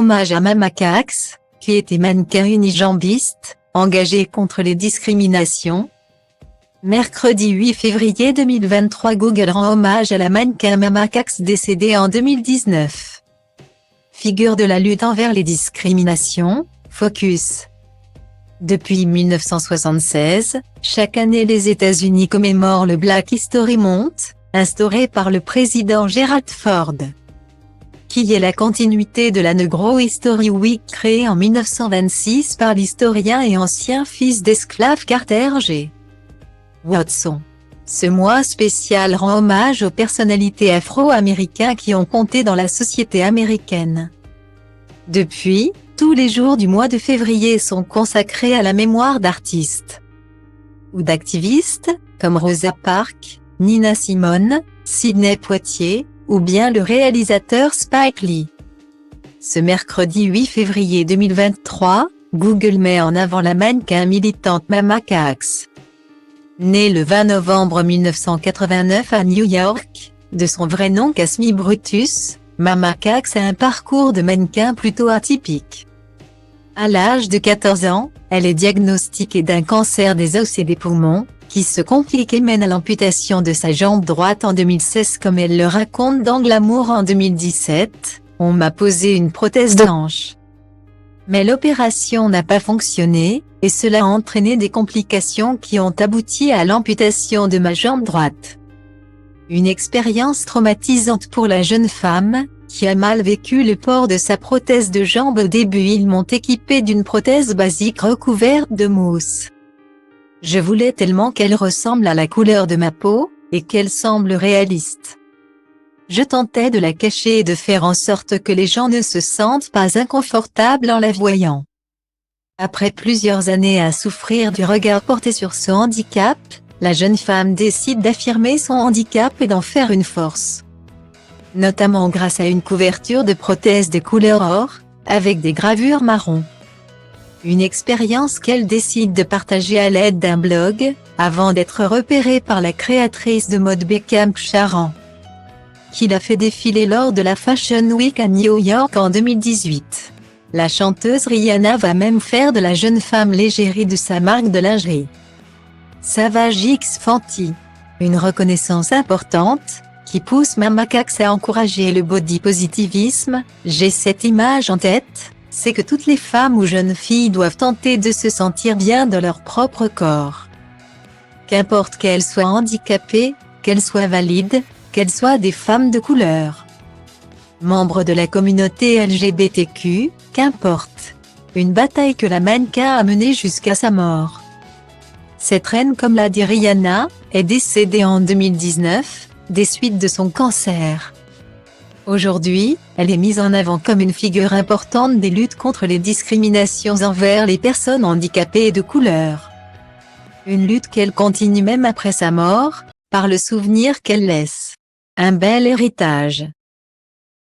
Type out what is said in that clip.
hommage à Mama Cax, qui était mannequin unijambiste, engagée contre les discriminations. Mercredi 8 février 2023, Google rend hommage à la mannequin Mama Cax décédée en 2019. Figure de la lutte envers les discriminations, Focus. Depuis 1976, chaque année les États-Unis commémorent le Black History Month, instauré par le président Gerald Ford, qui est la continuité de la Negro History Week créée en 1926 par l'historien et ancien fils d'esclave Carter G. Woodson. Ce mois spécial rend hommage aux personnalités afro-américaines qui ont compté dans la société américaine. Depuis, tous les jours du mois de février sont consacrés à la mémoire d'artistes ou d'activistes, comme Rosa Parks, Nina Simone, Sidney Poitier, ou bien le réalisateur Spike Lee. Ce mercredi 8 février 2023, Google met en avant la mannequin militante Mama Cax. Née le 20 novembre 1989 à New York, de son vrai nom Casmi Brutus, Mama Cax a un parcours de mannequin plutôt atypique. À l'âge de 14 ans, elle est diagnostiquée d'un cancer des os et des poumons, qui se complique et mène à l'amputation de sa jambe droite en 2016 comme elle le raconte dans Glamour en 2017, « On m'a posé une prothèse de hanche. Mais l'opération n'a pas fonctionné, et cela a entraîné des complications qui ont abouti à l'amputation de ma jambe droite. » Une expérience traumatisante pour la jeune femme, qui a mal vécu le port de sa prothèse de jambe. Au début ils m'ont équipée d'une prothèse basique recouverte de mousse. Je voulais tellement qu'elle ressemble à la couleur de ma peau, et qu'elle semble réaliste. Je tentais de la cacher et de faire en sorte que les gens ne se sentent pas inconfortables en la voyant. Après plusieurs années à souffrir du regard porté sur son handicap, la jeune femme décide d'affirmer son handicap et d'en faire une force. Notamment grâce à une couverture de prothèse de couleur or, avec des gravures marron. Une expérience qu'elle décide de partager à l'aide d'un blog, avant d'être repérée par la créatrice de mode Beckham Sharan, qui l'a fait défiler lors de la Fashion Week à New York en 2018. La chanteuse Rihanna va même faire de la jeune femme l'égérie de sa marque de lingerie, Savage X Fenty. Une reconnaissance importante, qui pousse Mama Cax à encourager le body positivisme. J'ai cette image en tête, c'est que toutes les femmes ou jeunes filles doivent tenter de se sentir bien dans leur propre corps. Qu'importe qu'elles soient handicapées, qu'elles soient valides, qu'elles soient des femmes de couleur, membres de la communauté LGBTQ, qu'importe. Une bataille que la mannequin a menée jusqu'à sa mort. Cette reine, comme l'a dit Rihanna, est décédée en 2019, des suites de son cancer. Aujourd'hui, elle est mise en avant comme une figure importante des luttes contre les discriminations envers les personnes handicapées et de couleur. Une lutte qu'elle continue même après sa mort, par le souvenir qu'elle laisse. Un bel héritage.